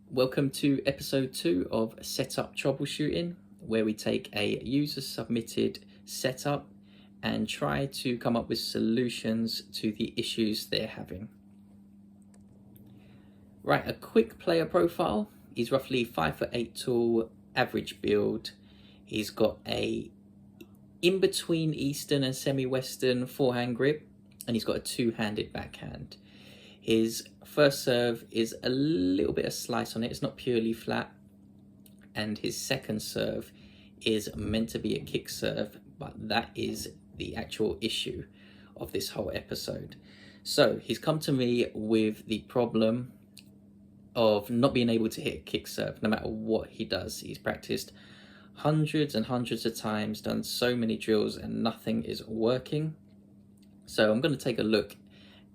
Welcome to episode 2 of Setup Troubleshooting, where we take a user submitted setup and try to come up with solutions to the issues they're having. Right, a quick player profile. He's roughly 5'8" tall, average build. He's got a in-between Eastern and semi-Western forehand grip, and he's got a two-handed backhand. His first serve is a little bit of slice on it, it's not purely flat. And his second serve is meant to be a kick serve, but that is the actual issue of this whole episode. So he's come to me with the problem of not being able to hit a kick serve no matter what he does. He's practiced hundreds and hundreds of times, done so many drills, and nothing is working. So I'm going to take a look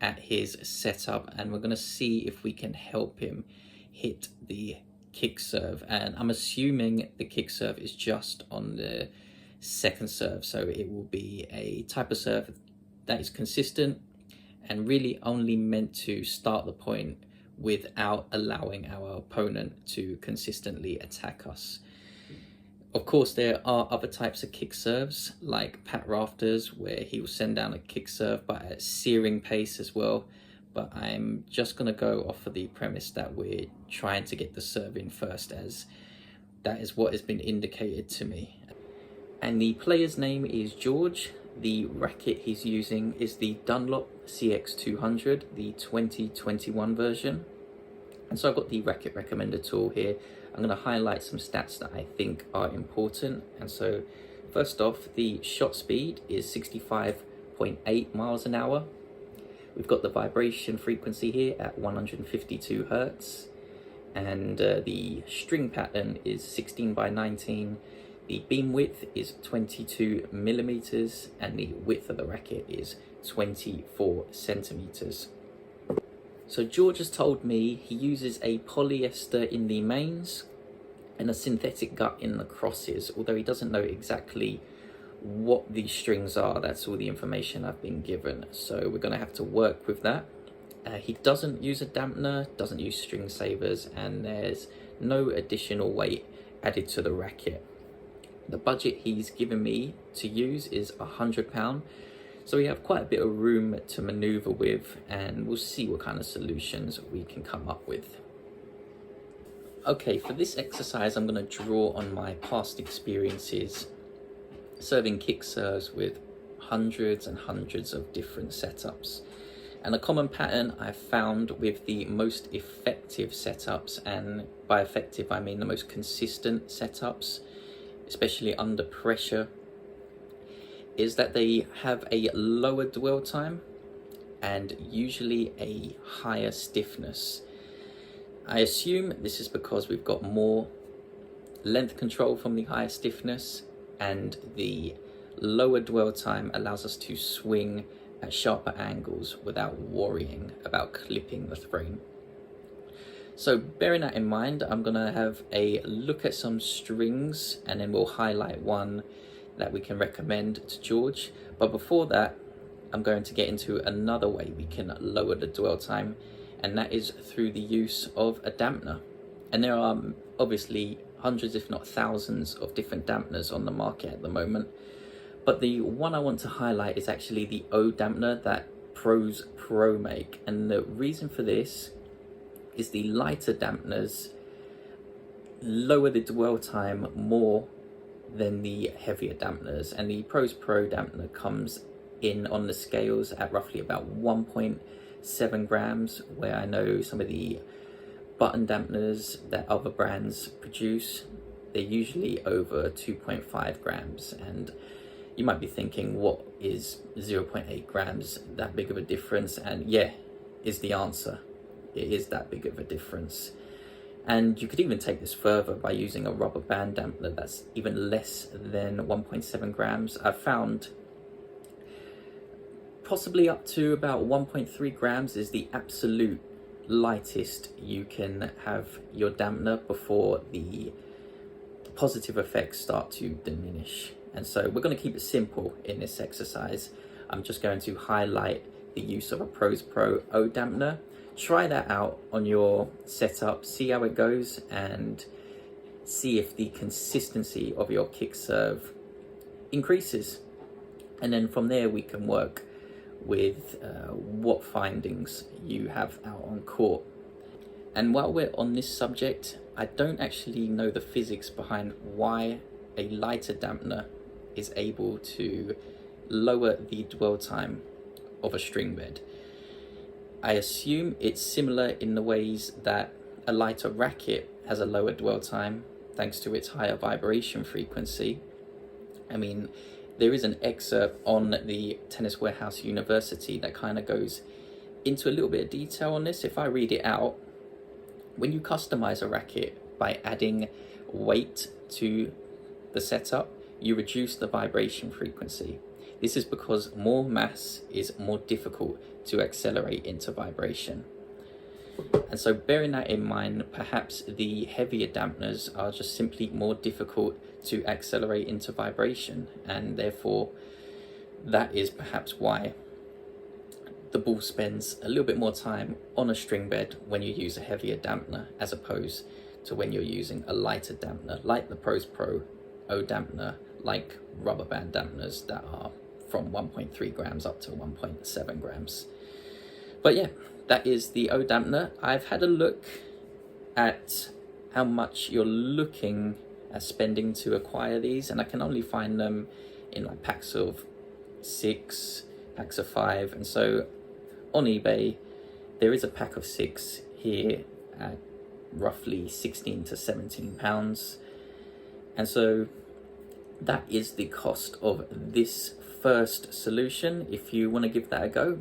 at his setup and we're going to see if we can help him hit the kick serve. And I'm assuming the kick serve is just on the second serve, so it will be a type of serve that is consistent and really only meant to start the point without allowing our opponent to consistently attack us. Of course, there are other types of kick serves like Pat Rafters, where he will send down a kick serve but at searing pace as well. But I'm just going to go off of the premise that we're trying to get the serve in first, as that is what has been indicated to me. And the player's name is George. The racket he's using is the Dunlop CX200, the 2021 version. And so I've got the racket recommender tool here. I'm going to highlight some stats that I think are important. And so first off, the shot speed is 65.8 miles an hour. We've got the vibration frequency here at 152 hertz. And the string pattern is 16 by 19. The beam width is 22 millimeters and the width of the racket is 24 centimeters. So George has told me he uses a polyester in the mains and a synthetic gut in the crosses, although he doesn't know exactly what these strings are. That's all the information I've been given, so we're going to have to work with that. He doesn't use a dampener, doesn't use string savers, and there's no additional weight added to the racket. The budget he's given me to use is £100. So we have quite a bit of room to maneuver with, and we'll see what kind of solutions we can come up with. Okay, for this exercise, I'm going to draw on my past experiences serving kick serves with hundreds and hundreds of different setups. And a common pattern I've found with the most effective setups, and by effective I mean the most consistent setups, especially under pressure, is that they have a lower dwell time and usually a higher stiffness. I assume this is because we've got more length control from the higher stiffness, and the lower dwell time allows us to swing at sharper angles without worrying about clipping the frame. So bearing that in mind, I'm going to have a look at some strings and then we'll highlight one that we can recommend to George. But before that, I'm going to get into another way we can lower the dwell time, and that is through the use of a dampener. And there are obviously hundreds, if not thousands, of different dampeners on the market at the moment. But the one I want to highlight is actually the O dampener that Pros Pro make. And the reason for this is the lighter dampeners lower the dwell time more than the heavier dampeners, and the Pros Pro dampener comes in on the scales at roughly about 1.7 grams, where I know some of the button dampeners that other brands produce, they're usually over 2.5 grams. And you might be thinking, what is 0.8 grams that big of a difference? And yeah, is the answer. It is that big of a difference. And you could even take this further by using a rubber band dampener that's even less than 1.7 grams. I've found possibly up to about 1.3 grams is the absolute lightest you can have your dampener before the positive effects start to diminish. And so we're going to keep it simple in this exercise. I'm just going to highlight the use of a Pros Pro O dampener. try that out on your setup, see how it goes, and see if the consistency of your kick serve increases. And then from there we can work with what findings you have out on court. And while we're on this subject, I don't actually know the physics behind why a lighter dampener is able to lower the dwell time of a string bed. I assume it's similar in the ways that a lighter racket has a lower dwell time thanks to its higher vibration frequency. I mean, there is an excerpt on the Tennis Warehouse University that kind of goes into a little bit of detail on this. If I read it out, when you customize a racket by adding weight to the setup, you reduce the vibration frequency. This is because more mass is more difficult to accelerate into vibration. And so bearing that in mind, perhaps the heavier dampeners are just simply more difficult to accelerate into vibration, and therefore that is perhaps why the ball spends a little bit more time on a string bed when you use a heavier dampener as opposed to when you're using a lighter dampener like the Pros Pro O dampener, like rubber band dampeners that are from 1.3 grams up to 1.7 grams. But yeah, that is the O dampener. I've had a look at how much you're looking at spending to acquire these, and I can only find them in like packs of 6, packs of 5, and so on eBay there is a pack of 6 here at roughly 16 to 17 pounds, and so that is the cost of this first solution. If you want to give that a go,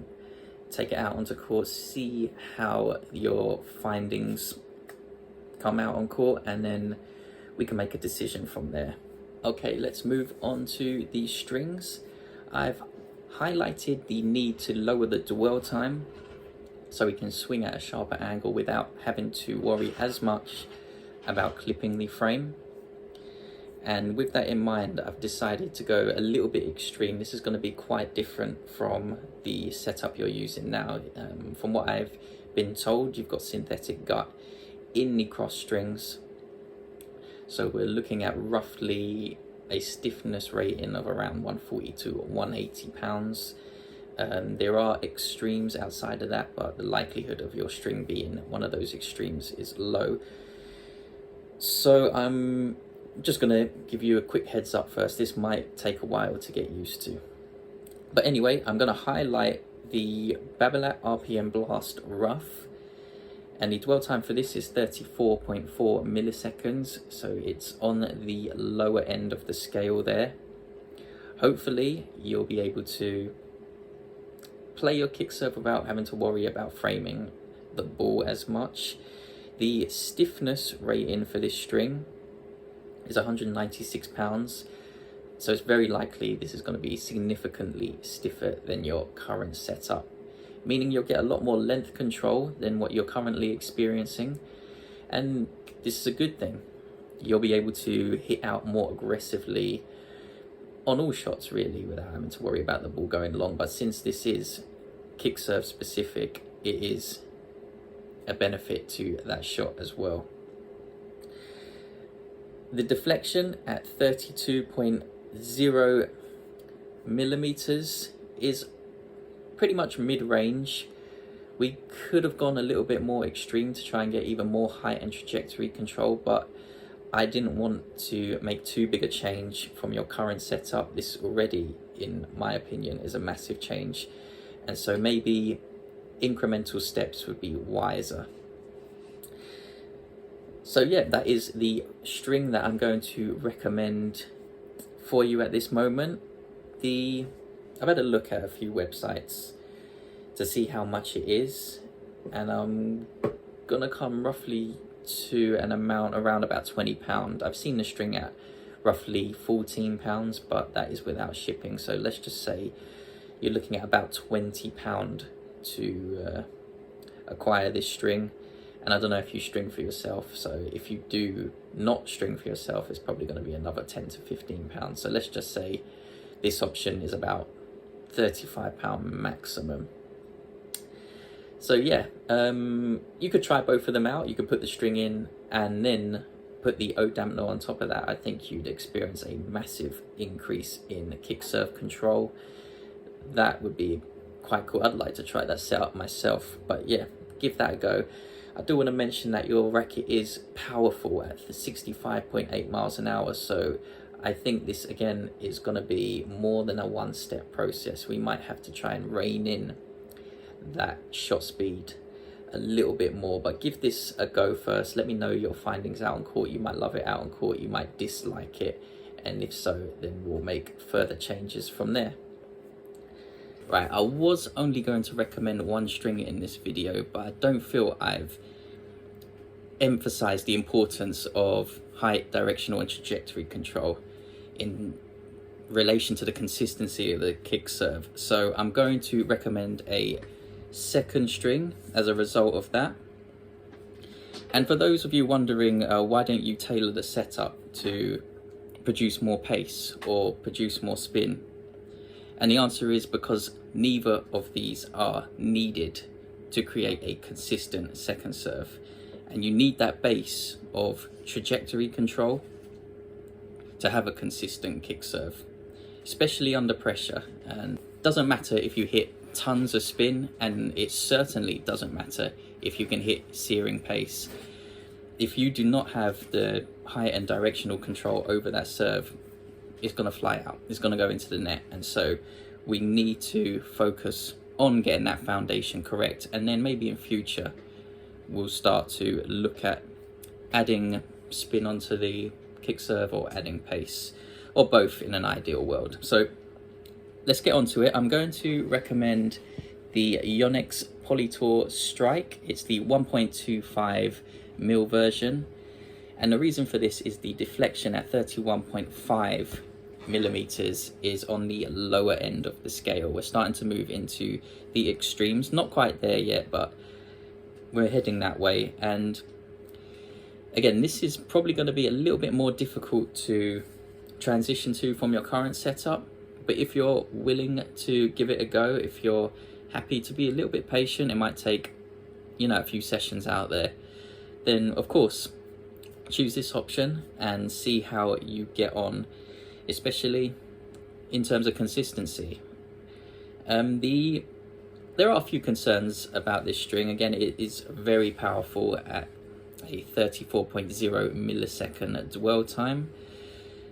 take it out onto court, see how your findings come out on court, and then we can make a decision from there. Okay, let's move on to the strings. I've highlighted the need to lower the dwell time so we can swing at a sharper angle without having to worry as much about clipping the frame. And with that in mind, I've decided to go a little bit extreme. This is going to be quite different from the setup you're using now. From what I've been told, you've got synthetic gut in the cross strings. So we're looking at roughly a stiffness rating of around 140 to 180 pounds. There are extremes outside of that, but the likelihood of your string being one of those extremes is low. So I'm just going to give you a quick heads up first. This might take a while to get used to. But anyway, I'm going to highlight the Babolat RPM Blast Rough. And the dwell time for this is 34.4 milliseconds. So it's on the lower end of the scale there. Hopefully you'll be able to play your kick serve without having to worry about framing the ball as much. The stiffness rating for this string is 196 pounds, so it's very likely this is going to be significantly stiffer than your current setup, meaning you'll get a lot more length control than what you're currently experiencing, and this is a good thing. You'll be able to hit out more aggressively on all shots really without having to worry about the ball going long. But since this is kick serve specific, it is a benefit to that shot as well. The deflection at 32.0 millimeters is pretty much mid-range. We could have gone a little bit more extreme to try and get even more height and trajectory control, but I didn't want to make too big a change from your current setup. This already, in my opinion, is a massive change, and so maybe incremental steps would be wiser. So yeah, that is the string that I'm going to recommend for you at this moment. I've had a look at a few websites to see how much it is, and I'm gonna come roughly to an amount around about £20. I've seen the string at roughly £14, but that is without shipping. So let's just say you're looking at about £20 to acquire this string. And I don't know if you string for yourself, so if you do not string for yourself, it's probably going to be another £10 to £15. So let's just say this option is about £35 maximum. So yeah, you could try both of them out. You could put the string in and then put the O dampener on top of that. I think you'd experience a massive increase in kick serve control. That would be quite cool. I'd like to try that setup myself, but yeah, give that a go. I do want to mention that your racket is powerful at 65.8 miles an hour, so I think this again is going to be more than a one-step process. We might have to try and rein in that shot speed a little bit more, but give this a go first. Let me know your findings out on court. You might love it out on court, you might dislike it, and if so, then we'll make further changes from there. Right, I was only going to recommend one string in this video, but I don't feel I've emphasized the importance of height, directional and trajectory control in relation to the consistency of the kick serve. So I'm going to recommend a second string as a result of that. And for those of you wondering, why don't you tailor the setup to produce more pace or produce more spin? And the answer is because neither of these are needed to create a consistent second serve. And you need that base of trajectory control to have a consistent kick serve, especially under pressure. And it doesn't matter if you hit tons of spin, and it certainly doesn't matter if you can hit searing pace. If you do not have the height and directional control over that serve, it's going to fly out, it's going to go into the net. And so we need to focus on getting that foundation correct, and then maybe in future we'll start to look at adding spin onto the kick serve or adding pace, or both in an ideal world. So let's get on to it. I'm going to recommend the Yonex Polytour Strike. It's the 1.25 mil version, and the reason for this is the deflection at 31.5 millimeters is on the lower end of the scale. We're starting to move into the extremes, not quite there yet, but we're heading that way. And again, this is probably going to be a little bit more difficult to transition to from your current setup, but if you're willing to give it a go, if you're happy to be a little bit patient, it might take, you know, a few sessions out there, then of course choose this option and see how you get on, especially in terms of consistency. There are a few concerns about this string. Again, it is very powerful at a 34.0 millisecond dwell time.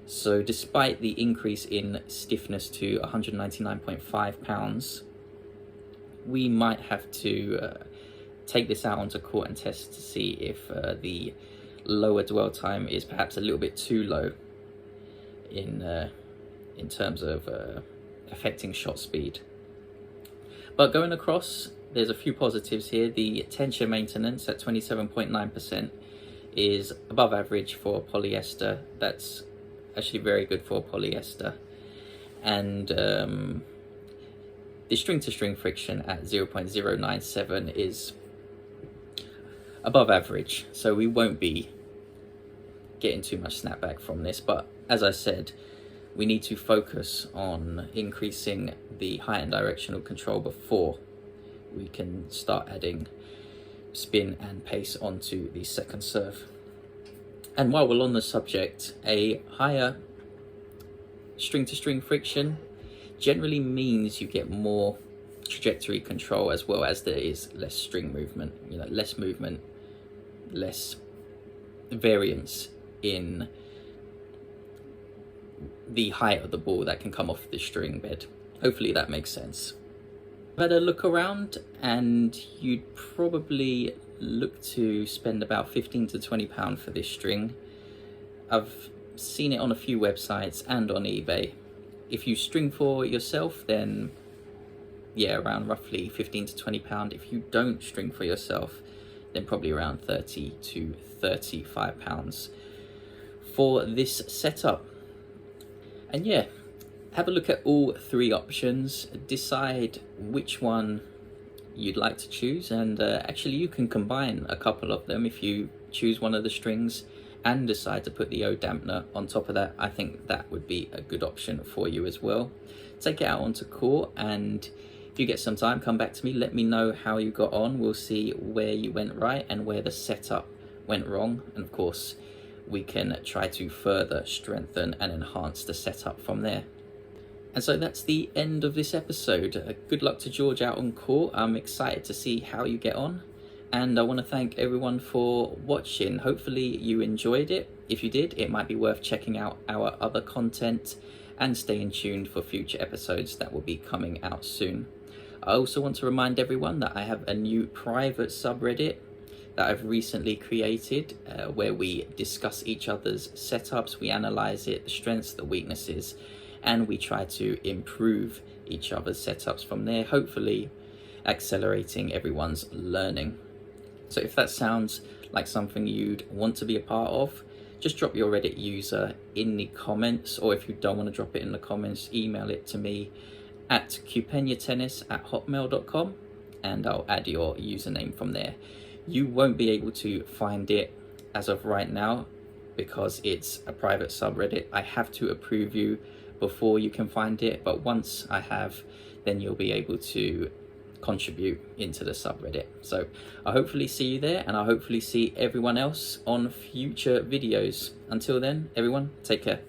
So despite the increase in stiffness to 199.5 pounds, we might have to take this out onto court and test to see if the lower dwell time is perhaps a little bit too low in terms of affecting shot speed. But going across, there's a few positives here. The tension maintenance at 27.9% is above average for polyester. That's actually very good for polyester. And the string-to-string friction at 0.097 is above average, so we won't be getting too much snapback from this. But as I said, we need to focus on increasing the height and directional control before we can start adding spin and pace onto the second serve. And while we're on the subject, a higher string-to-string friction generally means you get more trajectory control, as well as there is less string movement, you know, less movement, less variance in the height of the ball that can come off the string bed. Hopefully that makes sense. I've had a look around, and you'd probably look to spend about £15 to £20 for this string. I've seen it on a few websites and on eBay. If you string for yourself, then yeah, around roughly £15 to £20. If you don't string for yourself, then probably around £30 to £35 for this setup. And yeah, have a look at all three options, decide which one you'd like to choose, and actually you can combine a couple of them. If you choose one of the strings and decide to put the O dampener on top of that, I think that would be a good option for you as well. Take it out onto court, and if you get some time, come back to me, let me know how you got on. We'll see where you went right and where the setup went wrong, and of course we can try to further strengthen and enhance the setup from there. And so that's the end of this episode. Good luck to George out on court. I'm excited to see how you get on, and I want to thank everyone for watching. Hopefully you enjoyed it. If you did, it might be worth checking out our other content and staying tuned for future episodes that will be coming out soon. I also want to remind everyone that I have a new private subreddit that I've recently created, where we discuss each other's setups, we analyze it, the strengths, the weaknesses, and we try to improve each other's setups from there, hopefully accelerating everyone's learning. So if that sounds like something you'd want to be a part of, just drop your Reddit user in the comments, or if you don't want to drop it in the comments, email it to me at cupenatennis@hotmail.com, and I'll add your username from there. You won't be able to find it as of right now because it's a private subreddit. I have to approve you before you can find it, but once I have, then you'll be able to contribute into the subreddit. So I'll hopefully see you there, and I'll hopefully see everyone else on future videos. Until then, everyone, take care.